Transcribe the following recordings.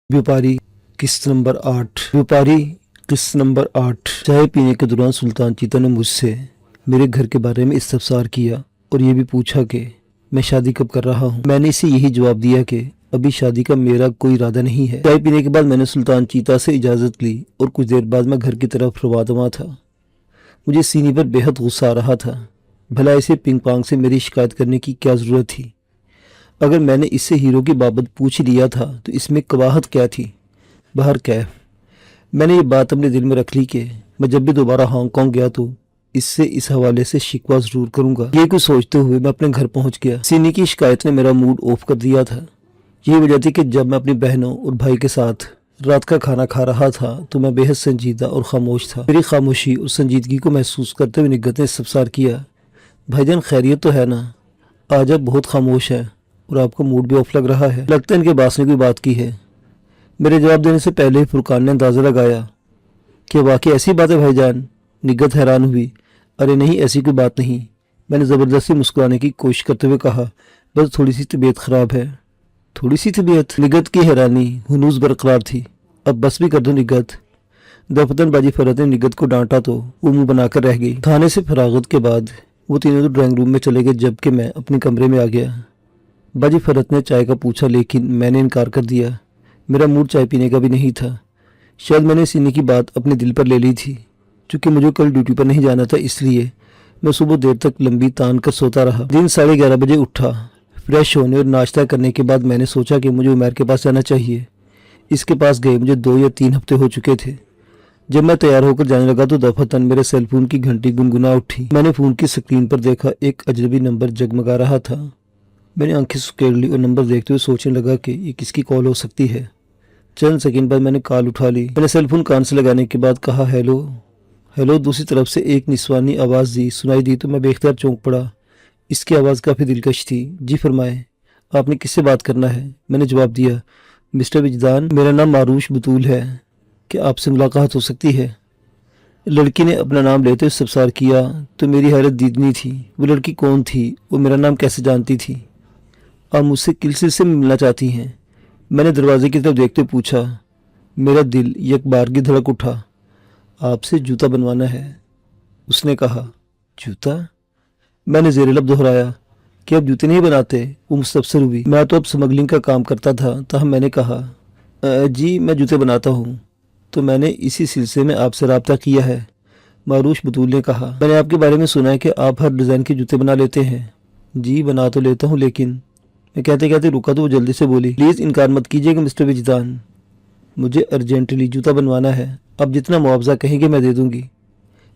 व्यापारी किस्त नंबर 8। व्यापारी किस्त नंबर 8। चाय पीने के दौरान सुल्तान चीता ने मुझसे मेरे घर के बारे में इस्तफसार किया और ये भी पूछा कि मैं शादी कब कर रहा हूँ। मैंने इसे यही जवाब दिया कि अभी शादी का मेरा कोई इरादा नहीं है। चाय पीने के बाद मैंने सुल्तान चीता से इजाज़त ली और कुछ देर बाद मैं घर की तरफ रवाना था। मुझे सीनी पर बेहद गुस्सा आ रहा था। भला इसे पिंग पांग से मेरी शिकायत करने की क्या ज़रूरत थी? अगर मैंने इससे हीरो की बाबत पूछ लिया था तो इसमें कबाहत क्या थी? बाहर कैफ मैंने ये बात अपने दिल में रख ली कि मैं जब भी दोबारा हांगकांग गया तो इससे इस हवाले से शिकवा जरूर करूंगा। ये कुछ सोचते हुए मैं अपने घर पहुंच गया। सीनी की शिकायत ने मेरा मूड ऑफ कर दिया था। यही वजह थी कि जब मैं अपनी बहनों और भाई के साथ रात का खाना खा रहा था तो मैं बेहद संजीदा और खामोश था। मेरी खामोशी और संजीदगी को महसूस करते हुए निगत ने इस्तफसार किया, भाईजान खैरियत तो है ना? आज आप बहुत खामोश है और आपका मूड भी ऑफ लग रहा है। लगता है इनके बास ने कोई बात की है। मेरे जवाब देने से पहले ही फुरकान ने अंदाज़ा लगाया कि वाकई ऐसी बात है भाईजान। निगत हैरान हुई। अरे नहीं, ऐसी कोई बात नहीं। मैंने ज़बरदस्ती मुस्कुराने की कोशिश करते हुए कहा, बस थोड़ी सी तबीयत ख़राब है। थोड़ी सी तबीयत? निगत की हैरानी हुनूस बरकरार थी। अब बस भी कर दो निगत। दफतन बाजी फरत ने निगत को डांटा तो वो मुंह बनाकर रह गई। खाने से फरागत के बाद वो तीनों तो ड्राइंग रूम में चले गए जबकि मैं अपने कमरे में आ गया। बाजी फरत ने चाय का पूछा लेकिन मैंने इनकार कर दिया। मेरा मूड चाय पीने का भी नहीं था। शायद मैंने सीनी की बात अपने दिल पर ले ली थी। चूँकि मुझे कल ड्यूटी पर नहीं जाना था इसलिए मैं सुबह देर तक लंबी तान कर सोता रहा। दिन 11:30 बजे उठा। फ्रेश होने और नाश्ता करने के बाद मैंने सोचा कि मुझे उमर के पास जाना चाहिए। इसके पास गए मुझे 2 या 3 हफ्ते हो चुके थे। जब मैं तैयार होकर जाने लगा तो दफतन मेरे सेल फोन की घंटी गुनगुना उठी। मैंने फ़ोन की स्क्रीन पर देखा, एक अजनबी नंबर जगमगा रहा था। मैंने आंखें सुकेड़ ली और नंबर देखते हुए सोचने लगा कि ये किसकी कॉल हो सकती है। चंद सेकंड बाद मैंने कॉल उठा ली। मैंने सेल फोन कान से लगाने के बाद कहा, हेलो हेलो। दूसरी तरफ से एक निस्वानी आवाज़ सुनाई दी तो मैं बेख्तियार चौंक पड़ा। इसकी आवाज़ काफ़ी दिलकश थी। जी फरमाएं, आपने किससे बात करना है? मैंने जवाब दिया, मिस्टर विजदान, मेरा नाम मारूश बतूल है। क्या आपसे मुलाकात हो सकती है? लड़की ने अपना नाम लेते हुए इस्तफसार किया तो मेरी हैरत दीदनी थी। वो लड़की कौन थी? वो मेरा नाम कैसे जानती थी? आप मुझसे किस से मिलना चाहती हैं? मैंने दरवाजे की तरफ देखते पूछा। मेरा दिल एक बार की धड़क उठा। आपसे जूता बनवाना है, उसने कहा। जूता? मैंने ज़ेर लब दोहराया कि आप जूते नहीं बनाते। वो मुस्तफसर हुई। मैं तो अब स्मगलिंग का काम करता था। तब मैंने कहा, जी मैं जूते बनाता हूँ, तो मैंने इसी सिलसिले में आपसे रब्ता किया है। मारूश बतूल ने कहा, मैंने आपके बारे में सुना है कि आप हर डिज़ाइन के जूते बना लेते हैं। जी बना तो लेता हूँ, लेकिन मैं कहते कहते रुका तो वो जल्दी से बोली, प्लीज़ इनकार मत कीजिएगा मिस्टर विजदान, मुझे अर्जेंटली जूता बनवाना है। अब जितना मुआवजा कहेंगे मैं दे दूंगी।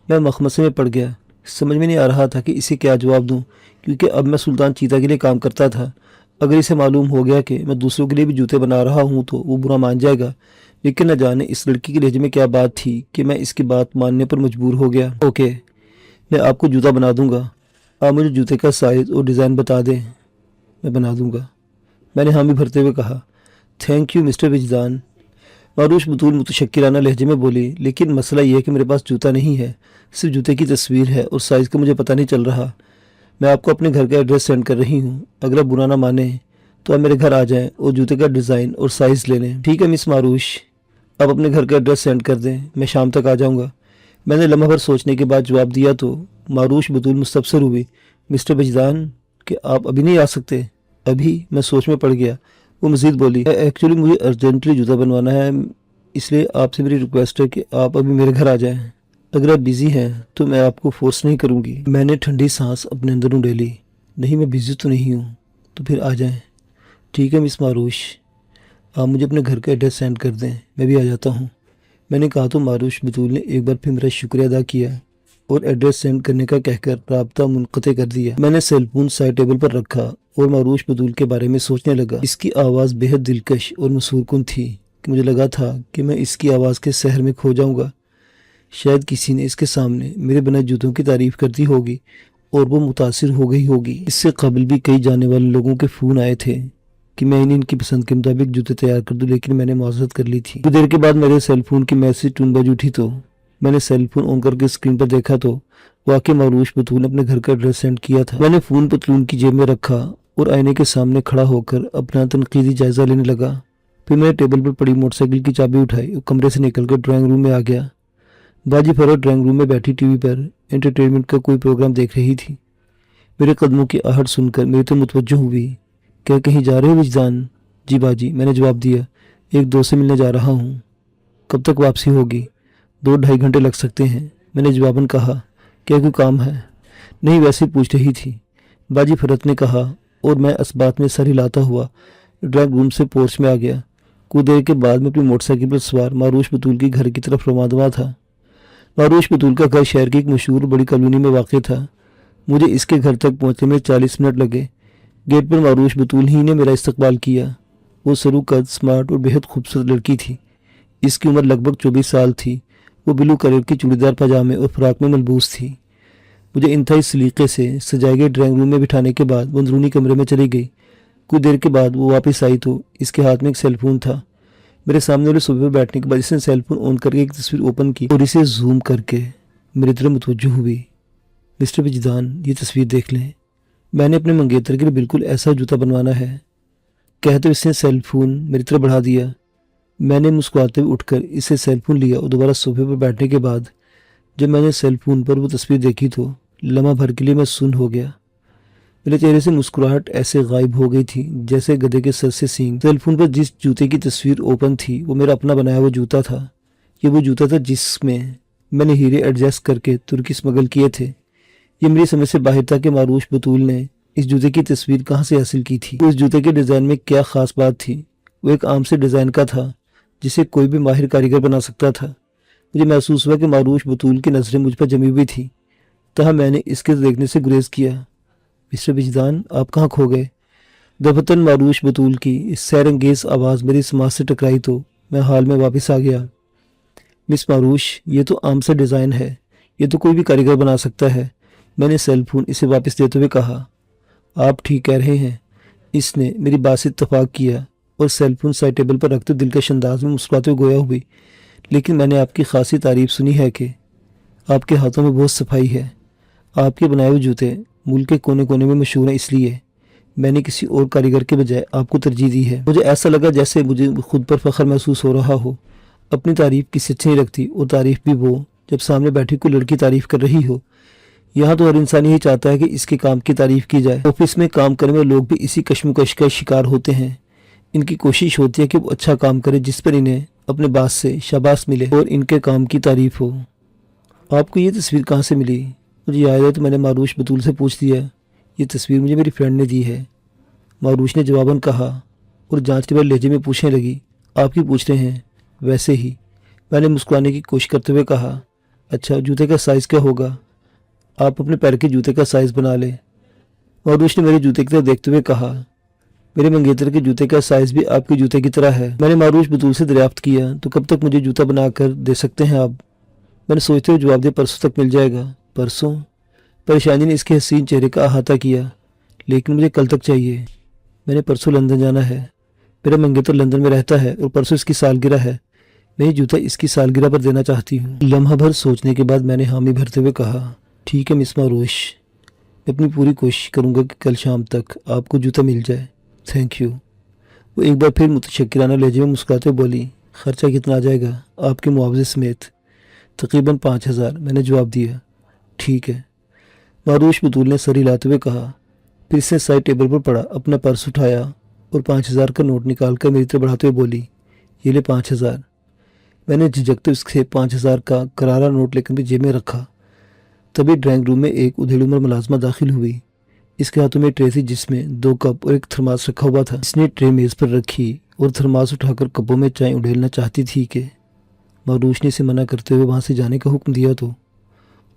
मैं मखमसे में पड़ गया। समझ में नहीं आ रहा था कि इसे क्या जवाब दूं, क्योंकि अब मैं सुल्तान चीता के लिए काम करता था। अगर इसे मालूम हो गया कि मैं दूसरों के लिए भी जूते बना रहा हूं तो वो बुरा मान जाएगा। लेकिन न जाने इस लड़की के लहजे में क्या बात थी कि मैं इसकी बात मानने पर मजबूर हो गया। ओके, मैं आपको जूता बना दूंगा। आप मुझे जूते का साइज़ और डिज़ाइन बता दें, मैं बना दूंगा। मैंने हामी भरते हुए कहा, थैंक यू मिस्टर विजदान। मारूश बतूल मुतशक्किराना लहजे में बोली, लेकिन मसला यह है कि मेरे पास जूता नहीं है, सिर्फ जूते की तस्वीर है और साइज़ का मुझे पता नहीं चल रहा। मैं आपको अपने घर का एड्रेस सेंड कर रही हूँ। अगर आप बुरा ना माने तो आप मेरे घर आ जाएं और जूते का डिज़ाइन और साइज़ ले लें। ठीक है मिस मारूश, आप अपने घर का एड्रेस सेंड कर दें, मैं शाम तक आ जाऊँगा। मैंने लम्हा भर सोचने के बाद जवाब दिया तो मारूश बतूल मुस्तफसर हुई, मिस्टर विजदान कि आप अभी नहीं आ सकते? अभी? मैं सोच में पड़ गया। वो मज़ीद बोली, एक्चुअली मुझे अर्जेंटली जूता बनवाना है, इसलिए आपसे मेरी रिक्वेस्ट है कि आप अभी मेरे घर आ जाएं। अगर आप बिज़ी हैं तो मैं आपको फोर्स नहीं करूँगी। मैंने ठंडी सांस अपने अंदर उड़ेली। नहीं, मैं बिज़ी तो नहीं हूँ। तो फिर आ जाएं। ठीक है मिस मारूश, आप मुझे अपने घर का एड्रेस सेंड कर दें, मैं भी आ जाता हूँ। मैंने कहा तो मारूश बतूल ने एक बार फिर मेरा शुक्रिया अदा किया और एड्रेस सेंड करने का कहकर राब्ता मुनक़ते कर दिया। मैंने सेल फोन साइड टेबल पर रखा और मारूश बतूल के बारे में सोचने लगा। इसकी आवाज़ बेहद दिलकश और मसूरकुन थी कि मुझे लगा था कि मैं इसकी आवाज़ के शहर में खो जाऊंगा। शायद किसी ने इसके सामने मेरे बनाए जूतों की तारीफ़ कर दी होगी और वो मुतासिर हो गई होगी। इससे कबल भी कई जाने वाले लोगों के फ़ोन आए थे कि मैं इनकी पसंद के मुताबिक जूते तैयार कर दूं, लेकिन मैंने मुआवज़त कर ली थी। कुछ देर के बाद मेरे सेल फोन की मैसेज टून बज उठी तो मैंने सेल फोन ऑन करके स्क्रीन पर देखा तो वाकई मारूश बतूल ने अपने घर का एड्रेस सेंड किया था। मैंने फ़ोन पतलून की जेब में रखा और आईने के सामने खड़ा होकर अपना तनकीदी जायज़ा लेने लगा। پھر میں نے ٹیبل پر پڑی موٹر سائیکل کی چابی اٹھائی اور کمرے سے نکل کر ڈرائنگ روم میں آ گیا۔ باجی فرح ڈرائنگ روم میں بیٹھی ٹی وی پر انٹرٹینمنٹ کا کوئی پروگرام دیکھ رہی تھی۔ میرے قدموں کی آہٹ سن کر میری تو متوجہ ہوئی۔ کیا کہیں جا رہے ہو وجدان؟ جی باجی، میں نے جواب دیا، ایک دوست سے ملنے جا رہا ہوں۔ کب تک واپسی ہوگی؟ 2-2.5 گھنٹے لگ سکتے ہیں، میں نے جواباً کہا۔ کیا کوئی کام ہے؟ نہیں، ویسے ہی پوچھ رہی تھی، باجی فرت نے کہا، اور میں اس بات میں سر ہلاتا ہوا ڈرائنگ روم سے پورچ میں آ گیا۔ کچھ دیر کے بعد میں اپنی موٹر سائیکل پر سوار ماروش بطول کے گھر کی طرف رواں تھا۔ ماروش بطول کا گھر شہر کی ایک مشہور بڑی کالونی میں واقع تھا۔ مجھے اس کے گھر تک پہنچنے میں 40 منٹ لگے۔ گیٹ پر ماروش بطول ہی نے میرا استقبال کیا۔ وہ سرو قد، سمارٹ اور بہت خوبصورت لڑکی تھی۔ اس کی عمر لگ بھگ 24 سال تھی۔ وہ بلو کلر کی چوڑی دار پاجامے اور فراق میں ملبوس تھی۔ مجھے انتہائی سلیقے سے سجائے گئے ڈرائنگ روم میں بٹھانے کے بعد وہ اندرونی کمرے میں چلی گئی۔ کچھ دیر کے بعد وہ واپس آئی تو اس کے ہاتھ میں ایک سیل فون تھا۔ میرے سامنے والے صوفے پر بیٹھنے کے بعد اس نے سیل فون آن کر کے ایک تصویر اوپن کی اور اسے زوم کر کے میری طرف متوجہ ہوئی۔ مسٹر وجدان، یہ تصویر دیکھ لیں، میں نے اپنے منگیتر کے لیے بالکل ایسا جوتا بنوانا ہے۔ کہتے اس نے سیل فون میری طرف بڑھا دیا۔ میں نے مسکراتے ہوئے اٹھ کر اسے سیل فون لیا اور دوبارہ صوفے پر بیٹھنے کے بعد جب میں نے سیل فون پر وہ تصویر دیکھی تو لمحہ بھر کے لیے میں سن ہو گیا۔ میرے چہرے سے مسکراہٹ ایسے غائب ہو گئی تھی جیسے گدھے کے سر سے سینگ۔ سیل فون پر جس جوتے کی تصویر اوپن تھی وہ میرا اپنا بنایا ہوا جوتا تھا۔ یہ وہ جوتا تھا جس میں میں نے ہیرے ایڈجسٹ کر کے ترکی اسمگل کیے تھے۔ یہ میری سمجھ سے باہر تھا کہ ماروش بطول نے اس جوتے کی تصویر کہاں سے حاصل کی تھی۔ اس جوتے کے ڈیزائن میں کیا خاص بات تھی؟ وہ ایک عام سے ڈیزائن کا تھا جسے کوئی بھی ماہر کاریگر بنا سکتا تھا۔ مجھے محسوس ہوا کہ ماروش بطول کی نظریں مجھ پر جمی ہوئی تھی، تاہم میں نے اس کے دیکھنے سے گریز کیا۔ مسٹر وجدان، آپ کہاں کھو گئے؟ دفتن ماروش بطول کی اس سیر انگیز آواز میری سماعت سے ٹکرائی تو میں حال میں واپس آ گیا۔ مس ماروش، یہ تو عام سے ڈیزائن ہے، یہ تو کوئی بھی کاریگر بنا سکتا ہے، میں نے سیل فون اسے واپس دیتے ہوئے کہا۔ آپ ٹھیک کہہ رہے ہیں، اس نے میری بات سے اتفاق کیا اور سیل فون سائڈ ٹیبل پر رکھتے دلکش انداز میں مسکراتے ہوئے گویا ہوئی، لیکن میں نے آپ کی خاصی تعریف سنی ہے کہ آپ کے ہاتھوں میں بہت صفائی ہے۔ آپ کے بنائے ہوئے جوتے ملک کے کونے کونے میں مشہور ہیں، اس لیے میں نے کسی اور کاریگر کے بجائے آپ کو ترجیح دی ہے۔ مجھے ایسا لگا جیسے مجھے خود پر فخر محسوس ہو رہا ہو۔ اپنی تعریف کسی اچھی نہیں لگتی، اور تعریف بھی وہ جب سامنے بیٹھی کوئی لڑکی تعریف کر رہی ہو۔ یہاں تو ہر انسان یہی چاہتا ہے کہ اس کے کام کی تعریف کی جائے۔ آفس میں کام کرنے والے لوگ بھی اسی کشمکش کا شکار ہوتے ہیں۔ ان کی کوشش ہوتی ہے کہ وہ اچھا کام کرے جس پر انہیں اپنے باس سے شاباش ملے اور ان کے کام کی تعریف ہو۔ آپ کو یہ تصویر کہاں سے ملی؟ مجھے یاد ہے تو میں نے ماروش بطول سے پوچھ دیا۔ یہ تصویر مجھے میری فرینڈ نے دی ہے، ماروش نے جواباً کہا اور جانچنے والے لہجے میں پوچھنے لگی۔ آپ کی پوچھ رہے ہیں؟ ویسے ہی، میں نے مسکرانے کی کوشش کرتے ہوئے کہا۔ اچھا، جوتے کا سائز کیا ہوگا؟ آپ اپنے پیر کے جوتے کا سائز بنا لیں، ماروش نے میرے جوتے کی طرف دیکھتے ہوئے کہا۔ میرے منگیتر کے جوتے کا سائز بھی آپ کے جوتے کی طرح ہے، میں نے ماروش بطول سے دریافت کیا۔ تو کب تک مجھے جوتا بنا کر دے سکتے ہیں آپ؟ میں نے سوچتے ہوئے جواب دیا، پرسوں تک مل جائے گا۔ پرسوں؟ پریشانی نے اس کے حسین چہرے کا احاطہ کیا۔ لیکن مجھے کل تک چاہیے، میں نے پرسوں لندن جانا ہے، میرا منگیتر لندن میں رہتا ہے اور پرسوں اس کی سالگرہ ہے، میں یہ جوتا اس کی سالگرہ پر دینا چاہتی ہوں۔ لمحہ بھر سوچنے کے بعد میں نے حامی بھرتے ہوئے کہا، ٹھیک ہے مس ماروش، میں اپنی پوری کوشش کروں گا کہ کل شام تک آپ کو جوتا مل جائے۔ Thank you. وہ ایک بار پھر متشکرانہ لہجے میں مسکراتے ہوئے بولی، خرچہ کتنا آ جائے گا آپ کے معاوضے سمیت؟ تقریباً 5000، میں نے جواب دیا۔ ٹھیک ہے، ماروش بطول نے سر ہلاتے ہوئے کہا۔ پھر اس نے سائڈ ٹیبل پر پڑا اپنا پرس اٹھایا اور 5000 کا نوٹ نکال کر میری طرف بڑھاتے ہوئے بولی، یہ لے 5000۔ میں نے جھجکتے اس سے 5000 کا کرارا نوٹ لے کر بھی جیب میں رکھا۔ تبھی ڈرائنگ روم میں ایک ادھیڑ عمر ملازمہ داخل ہوئی۔ اس کے ہاتھوں میں ٹرے تھی جس میں 2 کپ اور ایک تھرماس رکھا ہوا تھا۔ اس نے ٹرے میز پر رکھی اور تھرماس اٹھا کر کپوں میں چائے اڈیلنا چاہتی تھی کہ ماروش نے اسے منع کرتے ہوئے وہاں سے جانے کا حکم دیا تو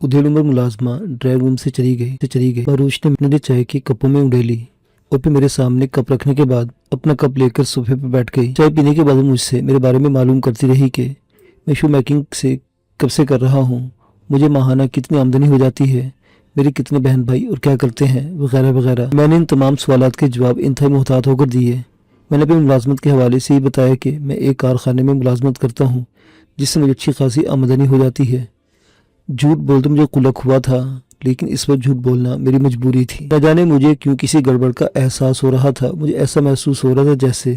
ادھیڑ عمر ملازمہ ڈرائنگ روم سے چلی گئی۔ ماروش نے میرے چائے کی کپوں میں اڈیلی اور پھر میرے سامنے کپ رکھنے کے بعد اپنا کپ لے کر صوفے پر بیٹھ گئی۔ چائے پینے کے بعد مجھ سے میرے بارے میں معلوم کرتی رہی کہ میں شو میکنگ سے کب سے کر رہا ہوں، مجھے ماہانہ کتنی آمدنی ہو جاتی ہے، میرے کتنے بہن بھائی اور کیا کرتے ہیں، وغیرہ وغیرہ۔ میں نے ان تمام سوالات کے جواب انتہائی محتاط ہو کر دیے۔ میں نے اپنی ملازمت کے حوالے سے یہ بتایا کہ میں ایک کارخانے میں ملازمت کرتا ہوں جس سے مجھے اچھی خاصی آمدنی ہو جاتی ہے۔ جھوٹ بولتے مجھے قلق ہوا تھا، لیکن اس وقت جھوٹ بولنا میری مجبوری تھی۔ نہ جانے مجھے کیوں کسی گڑبڑ کا احساس ہو رہا تھا۔ مجھے ایسا محسوس ہو رہا تھا جیسے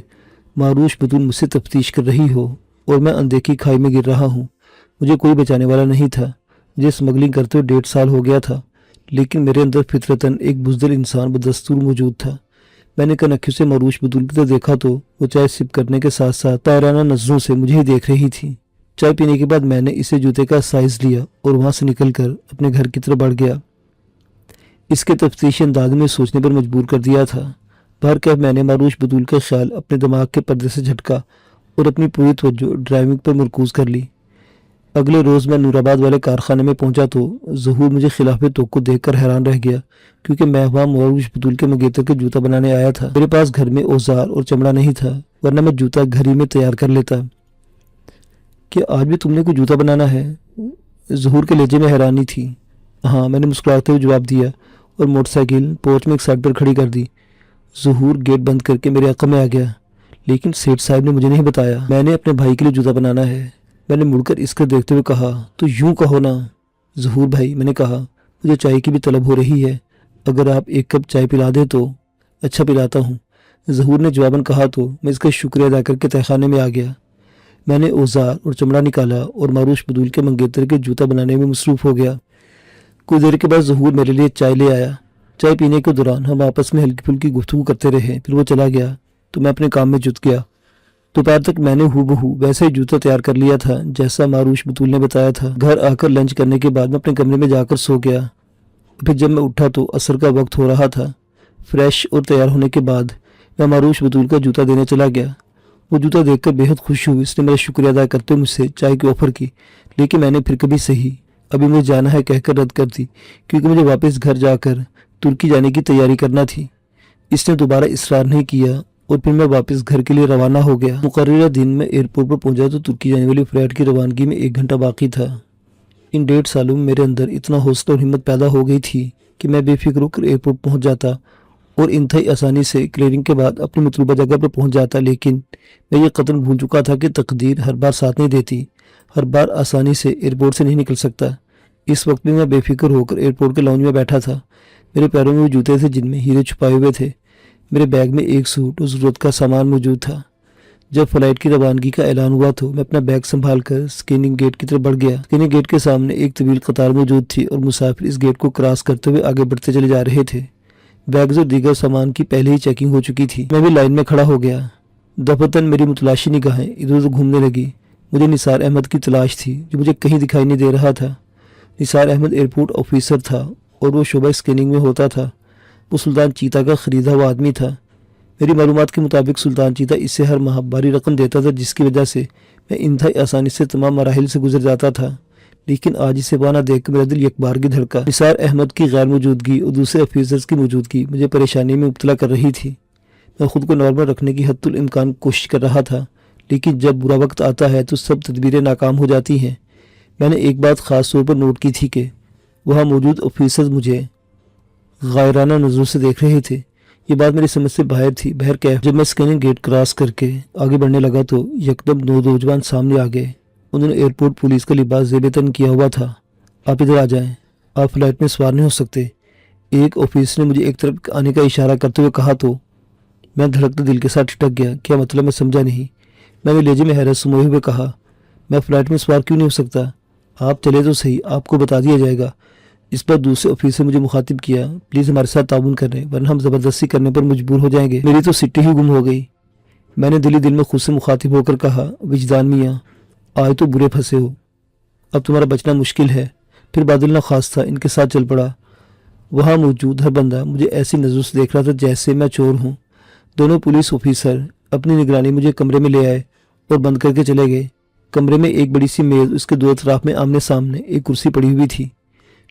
मारूश बतूल मुझसे तफ्तीश कर रही हो और मैं अनदेखी खाई में गिर रहा हूँ। मुझे कोई बचाने वाला नहीं था। मुझे स्मगलिंग करते हुए 1.5 साल हो गया था, लेकिन मेरे अंदर फितरतन एक बुज़दिल इंसान बदस्तूर मौजूद था। मैंने कनखियों से मारूश बतूल की तरफ देखा तो वो चाय सिप करने के साथ साथ तायराना नजरों से मुझे ही देख रही थी। चाय पीने के बाद मैंने इसे जूते का साइज लिया और वहां से निकलकर अपने घर की तरफ बढ़ गया। इसके तफ्तीशी अंदाज में सोचने पर मजबूर कर दिया था। बाहर कैफ मैंने मारूश बतूल का ख्याल अपने दिमाग के पर्दे से झटका और अपनी पूरी तवज्जो ड्राइविंग पर मरकूज कर ली। अगले रोज़ मैं नूराबाद वाले कारखाने में पहुंचा तो ज़हूर मुझे खिलाफ तोक़ुफ़ देखकर हैरान रह गया, क्योंकि मैं वहाँ मारूश बतूल के मंगेतर के जूता बनाने आया था। मेरे पास घर में औजार और चमड़ा नहीं था, वरना मैं जूता घर ही में तैयार कर लेता। क्या आज भी तुमने कोई जूता बनाना है? ज़हूर के लहजे में हैरानी थी। हाँ, मैंने मुस्कुराते हुए जवाब दिया और मोटरसाइकिल पोर्च में एक साइड पर खड़ी कर दी। ज़हूर गेट बंद करके मेरे अक़ल में आ गया। लेकिन सेठ साहब ने मुझे नहीं बताया मैंने अपने भाई के लिए जूता बनाना है। मैंने मुड़कर इसको देखते हुए कहा, तो यूं कहो ना। ज़हूर भाई, मैंने कहा, मुझे चाय की भी तलब हो रही है। अगर आप 1 कप चाय पिला दें तो। अच्छा, पिलाता हूँ, ज़हूर ने जवाबन कहा तो मैं इसका शुक्रिया अदा करके तहखाने में आ गया। मैंने औजार और चमड़ा निकाला और मारूश बतूल के मंगेतर के जूता बनाने में मसरूफ़ हो गया। कुछ देर के बाद ज़हूर मेरे लिए चाय ले आया। चाय पीने के दौरान हम आपस में हल्की फुल्की गुफ्तगू करते रहे। फिर वो चला गया तो मैं अपने काम में जुट गया। दोपहर तक मैंने हूबहू वैसा ही जूता तैयार कर लिया था जैसा मारूश बतूल ने बताया था। घर आकर लंच करने के बाद मैं अपने कमरे में जाकर सो गया। फिर जब मैं उठा तो असर का वक्त हो रहा था। फ्रेश और तैयार होने के बाद मैं मारूश बतूल का जूता देने चला गया। वो जूता देखकर बेहद खुश हुई। इसने मेरा शुक्रिया अदा करते हुए मुझसे चाय की ऑफ़र की, लेकिन मैंने फिर कभी सही अभी मुझे जाना है कहकर रद्द कर दी, क्योंकि मुझे वापस घर जाकर तुर्की जाने की तैयारी करना थी। इसने दोबारा इसरार नहीं किया और फिर मैं वापस घर के लिए रवाना हो गया। मुकर्ररा दिन में एयरपोर्ट पर पहुंचा तो तुर्की जाने वाली फ्लाइट की रवानगी में 1 घंटा बाकी था। इन 1.5 सालों में मेरे अंदर इतना हौसला और हिम्मत पैदा हो गई थी कि मैं बेफिक्र होकर एयरपोर्ट पहुंच जाता और इंतहाई आसानी से क्लियरिंग के बाद अपनी मतलूबा जगह पर पहुंच जाता। लेकिन मैं ये कदम भूल चुका था कि तकदीर हर बार साथ नहीं देती, हर बार आसानी से एयरपोर्ट से नहीं निकल सकता। इस वक्त भी मैं बेफिक्र होकर एयरपोर्ट के लाउंज में बैठा था। मेरे पैरों में वो जूते थे जिनमें हीरे छुपाए हुए थे। मेरे बैग में एक सूट और ज़रूरत का सामान मौजूद था। जब फ्लाइट की रवानगी का ऐलान हुआ तो मैं अपना बैग संभाल कर स्कैनिंग गेट की तरफ बढ़ गया। स्कैनिंग गेट के सामने एक तवील कतार मौजूद थी और मुसाफिर इस गेट को क्रॉस करते हुए आगे बढ़ते चले जा रहे थे। बैग्स और दीगर सामान की पहले ही चेकिंग हो चुकी थी। मैं भी लाइन में खड़ा हो गया। दफतन मेरी मुतलाशी निगाहें इधर उधर घूमने लगी। मुझे निसार अहमद की तलाश थी, जो मुझे कहीं दिखाई नहीं दे रहा था। निसार अहमद एयरपोर्ट ऑफिसर था और वो शोबा स्कैनिंग में होता था। वो सुल्तान चीता का ख़रीदा हुआ आदमी था। मेरी मालूमात के मुताबिक सुल्तान चीता इससे हर माह भारी रकम देता था, जिसकी वजह से मैं इंतहाई आसानी से तमाम मराहिल से गुजर जाता था। लेकिन आज इसे बहाना देखकर मेरा दिल यकबार की धड़का। निसार अहमद की गैर मौजूदगी और दूसरे ऑफिसर्स की मौजूदगी मुझे परेशानी में मुब्तला कर रही थी। मैं खुद को नॉर्मल रखने की हद्दुल इम्कान कोशिश कर रहा था, लेकिन जब बुरा वक्त आता है तो सब तदबीरें नाकाम हो जाती हैं। मैंने एक बात ख़ास तौर पर नोट की थी कि वहाँ मौजूद ऑफिसर्स मुझे गायराना नज़रों से देख रहे थे। ये बात मेरी समझ से बाहर थी। बहर कैफ जब मैं स्कैनिंग गेट क्रॉस करके आगे बढ़ने लगा तो यकदम 2 नौजवान सामने आ गए। उन्होंने एयरपोर्ट पुलिस का लिबास ज़ेब-ए-तन किया हुआ था। आप इधर आ जाएं, आप फ्लाइट में सवार नहीं हो सकते। एक ऑफिसर ने मुझे एक तरफ आने का इशारा करते हुए कहा तो मैं धड़कते दिल के साथ ठिठक गया। क्या मतलब? मैं समझा नहीं। मैंने लहजे में हैरत समोए हुए कहा, मैं फ्लाइट में सवार क्यों नहीं हो सकता? आप चले तो सही, आपको बता दिया जाएगा। इस पर दूसरे ऑफिसर मुझे मुखातिब किया, प्लीज़ हमारे साथ ताउन करें, वरना हम ज़बरदस्ती करने पर मजबूर हो जाएंगे। मेरी तो सिट्टी ही गुम हो गई। मैंने दिल में खुद से मुखातिब होकर कहा, विजदान मियाँ, आज तो बुरे फंसे हो, अब तुम्हारा बचना मुश्किल है। फिर बादल ना खास था इनके साथ चल पड़ा। वहाँ मौजूद हर बंदा मुझे ऐसी नज़रों से देख रहा था जैसे मैं चोर हूँ। दोनों पुलिस ऑफिसर अपनी निगरानी मुझे कमरे में ले आए और बंद करके चले गए। कमरे में एक बड़ी सी मेज़, उसके 2 अतराफ में आमने सामने एक कुर्सी पड़ी हुई थी,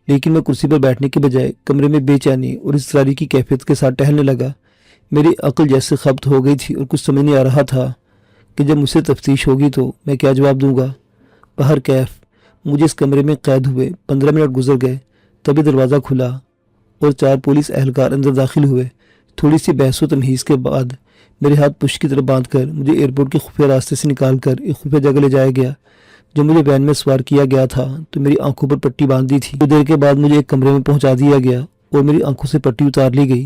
लेकिन मैं कुर्सी पर बैठने के बजाय कमरे में बेचैनी और इसरारी की कैफियत के साथ टहलने लगा। मेरी अक्ल जैसे खब्त हो गई थी और कुछ समझ नहीं आ रहा था कि जब मुझसे तफ्तीश होगी तो मैं क्या जवाब दूंगा। बाहर कैफ मुझे इस कमरे में कैद हुए 15 मिनट गुजर गए, तभी दरवाज़ा खुला और 4 पुलिस एहलकार अंदर दाखिल हुए। थोड़ी सी बहस व तमहीज़ के बाद मेरे हाथ पुश की तरफ बांध कर मुझे एयरपोर्ट के खुफिया रास्ते से निकाल कर एक खुफिया जगह ले जाया गया। जब मुझे वैन में सवार किया गया था तो मेरी आंखों पर पट्टी बांध दी थी। कुछ देर के बाद मुझे एक कमरे में पहुंचा दिया गया और मेरी आंखों से पट्टी उतार ली गई।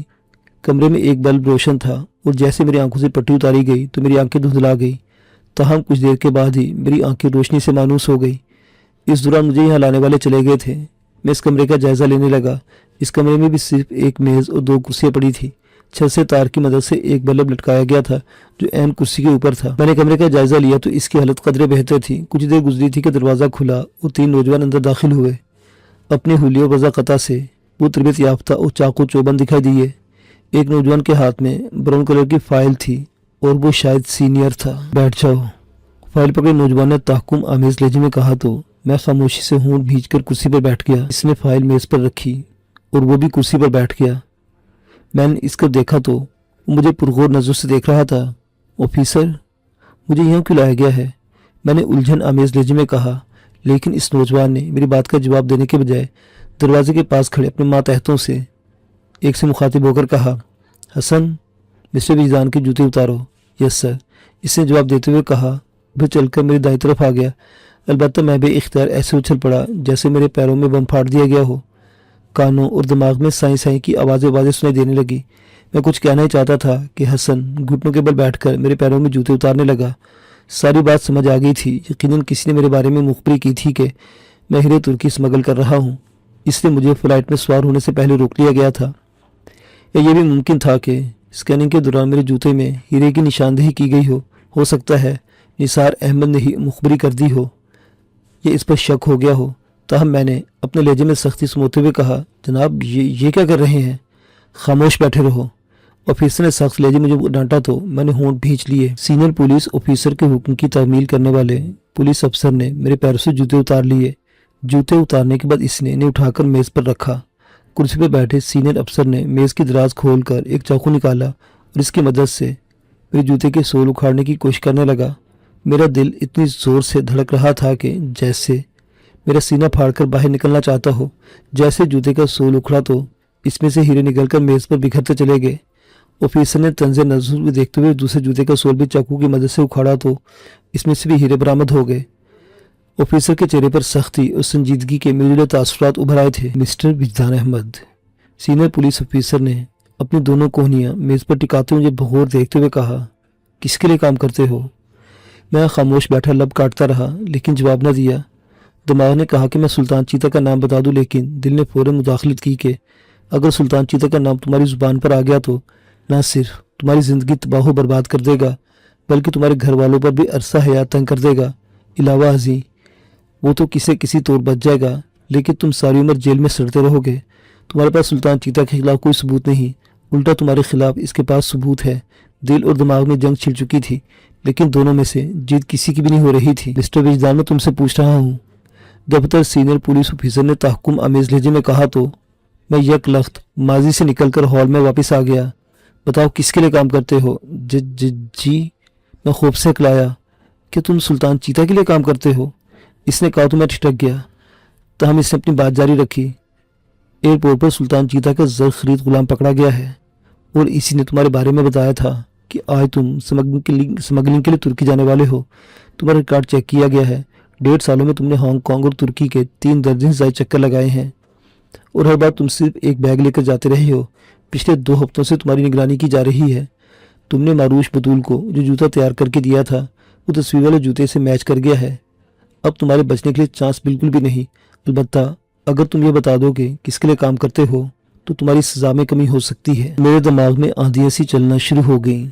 کمرے میں ایک بلب روشن تھا اور جیسے میری آنکھوں سے پٹی اتاری گئی تو میری آنکھیں دھندلا گئی، تاہم کچھ دیر کے بعد ہی میری آنکھیں روشنی سے مانوس ہو گئی۔ اس دوران مجھے یہاں لانے والے چلے گئے تھے۔ میں اس کمرے کا جائزہ لینے لگا۔ اس کمرے میں بھی صرف ایک میز اور 2 کرسیاں پڑی تھیں۔ چھت سے تار کی مدد سے ایک بلب لٹکایا گیا تھا جو عین کرسی کے اوپر تھا۔ میں نے کمرے کا جائزہ لیا تو اس کی حالت قدرے بہتر تھی۔ کچھ دیر گزری تھی کہ دروازہ کھلا اور 3 نوجوان اندر داخل ہوئے۔ اپنے حلیے و وضاقتہ سے وہ تربیت یافتہ اور چاقو چوبند دکھائی دیے۔ ایک نوجوان کے ہاتھ میں براؤن کلر کی فائل تھی اور وہ شاید سینئر تھا۔ بیٹھ جاؤ، فائل پکڑے نوجوان نے تحکم آمیز لہجے میں کہا تو میں خاموشی سے ہونٹ بھینچ کر کرسی پر بیٹھ گیا۔ اس نے فائل میز پر رکھی اور وہ بھی کرسی پر بیٹھ گیا۔ میں نے اس کو دیکھا تو وہ مجھے پرغور نظر سے دیکھ رہا تھا۔ آفیسر، مجھے یہاں کیوں لایا گیا ہے؟ میں نے الجھن آمیز لہجے میں کہا، لیکن اس نوجوان نے میری بات کا جواب دینے کے بجائے دروازے کے پاس کھڑے اپنے ماتحتوں سے ایک سے مخاطب ہو کر کہا، حسن، مسٹر وجدان کے جوتے اتارو۔ یس سر، اس نے جواب دیتے ہوئے کہا، پھر چل کر میری دائیں طرف آ گیا۔ البتہ میں بے اختیار ایسے اچھل پڑا جیسے میرے پیروں میں بم پھاڑ دیا گیا ہو۔ کانوں اور دماغ میں سائیں سائیں کی آوازیں سنائی دینے لگی۔ میں کچھ کہنا ہی چاہتا تھا کہ حسن گھٹنوں کے بل بیٹھ کر میرے پیروں میں جوتے اتارنے لگا۔ ساری بات سمجھ آ گئی تھی۔ یقیناً کسی نے میرے بارے میں مخبری کی تھی کہ میں ہیرے ترکی اسمگل کر رہا ہوں، اس لیے مجھے فلائٹ میں سوار ہونے سے پہلے روک لیا گیا تھا۔ یا یہ بھی ممکن تھا کہ اسکیننگ کے دوران میرے جوتے میں ہیرے کی نشاندہی کی گئی ہو سکتا ہے نثار احمد نے ہی مخبری کر دی ہو یا اس پر شک ہو گیا ہو۔ تاہم میں نے اپنے لہجے میں سختی سموتے ہوئے کہا، جناب یہ کیا کر رہے ہیں؟ خاموش بیٹھے رہو۔ آفیسر نے سخت لہجے مجھے ڈانٹا تو میں نے ہونٹ بھینچ لیے۔ سینئر پولیس آفیسر کے حکم کی تعمیل کرنے والے پولیس افسر نے میرے پیروں سے جوتے اتار لیے۔ جوتے اتارنے کے بعد اس نے انہیں اٹھا کر میز پر رکھا۔ کرسی پر بیٹھے سینئر افسر نے میز کی دراز کھول کر ایک چاقو نکالا اور اس کی مدد سے میرے جوتے کے سول اکھاڑنے کی کوشش کرنے لگا۔ میرا دل اتنی زور سے دھڑک رہا تھا کہ جیسے میرا سینہ پھاڑ کر باہر نکلنا چاہتا ہو۔ جیسے جوتے کا سول اکھڑا تو اس میں سے ہیرے نکل کر میز پر بکھرتے چلے گئے۔ آفیسر نے طنز نظر میں دیکھتے ہوئے دوسرے جوتے کا سول بھی چاقو کی مدد سے اکھاڑا تو اس میں سے بھی ہیرے برآمد ہو گئے۔ آفیسر کے چہرے پر سختی اور سنجیدگی کے ملے جلے تاثرات ابھر آئے تھے۔ مسٹر وجدان احمد، سینئر پولیس آفیسر نے اپنی دونوں کوہنیاں میز پر ٹکاتے ہوئے مجھے بغور دیکھتے ہوئے کہا، کس کے لیے کام کرتے ہو؟ میں خاموش بیٹھا لب کاٹتا رہا لیکن جواب نہ دیا۔ دماغ نے کہا کہ میں سلطان چیتا کا نام بتا دوں، لیکن دل نے فوراً مداخلت کی کہ اگر سلطان چیتا کا نام تمہاری زبان پر آ گیا تو نہ صرف تمہاری زندگی تباہ و برباد کر دے گا بلکہ تمہارے گھر والوں پر بھی عرصہ حیات تنگ کر دے گا۔ علاوہ ازیں وہ تو کسی طور بچ جائے گا لیکن تم ساری عمر جیل میں سڑتے رہو گے۔ تمہارے پاس سلطان چیتا کے خلاف کوئی ثبوت نہیں، الٹا تمہارے خلاف اس کے پاس ثبوت ہے۔ دل اور دماغ میں جنگ چھڑ چکی تھی لیکن دونوں میں سے جیت کسی کی بھی نہیں ہو رہی تھی۔ مسٹر وجدان، میں تم سے پوچھ رہا ہوں، دفتر سینئر پولیس آفیسر نے تحکم آمیز لہجے میں کہا تو میں یک لخت ماضی سے نکل کر ہال میں واپس آ گیا۔ بتاؤ کس کے لیے کام کرتے ہو؟ جی، میں خوف سے اکلایا، کہ تم سلطان چیتا کے لیے کام کرتے ہو؟ اس نے کہا تو میں ٹھٹک گیا، تاہم اس نے اپنی بات جاری رکھی۔ ایئرپورٹ پر سلطان چیتا کا زر خرید غلام پکڑا گیا ہے اور اسی نے تمہارے بارے میں بتایا تھا کہ آج تم سمگلنگ کے لیے ترکی جانے والے ہو۔ تمہارا ریکارڈ چیک کیا گیا ہے۔ 1.5 سالوں میں تم نے ہانگ کانگ اور ترکی کے 3 درجن سے زائد چکر لگائے ہیں اور ہر بار تم صرف ایک بیگ لے کر جاتے رہے ہو۔ پچھلے 2 ہفتوں سے تمہاری نگرانی کی جا رہی ہے۔ تم نے ماروش بطول کو جو جوتا تیار کر کے دیا تھا وہ تصویر والے جوتے سے میچ کر گیا ہے۔ اب تمہارے بچنے کے لیے چانس بالکل بھی نہیں۔ البتہ اگر تم یہ بتا دو کہ کس کے لیے کام کرتے ہو تو تمہاری سزا میں کمی ہو سکتی ہے۔ میرے دماغ میں آندھیاں سی چلنا شروع ہو گئیں۔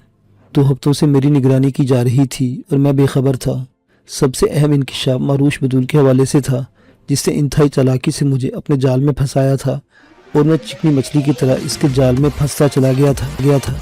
2 ہفتوں سے میری نگرانی کی جا رہی تھی اور میں بے خبر تھا۔ سب سے اہم انکشاف ماروش بطول کے حوالے سے تھا جس نے انتہائی چالاکی سے مجھے اپنے جال میں پھنسایا تھا اور میں چکنی مچھلی کی طرح اس کے جال میں پھنستا چلا گیا تھا۔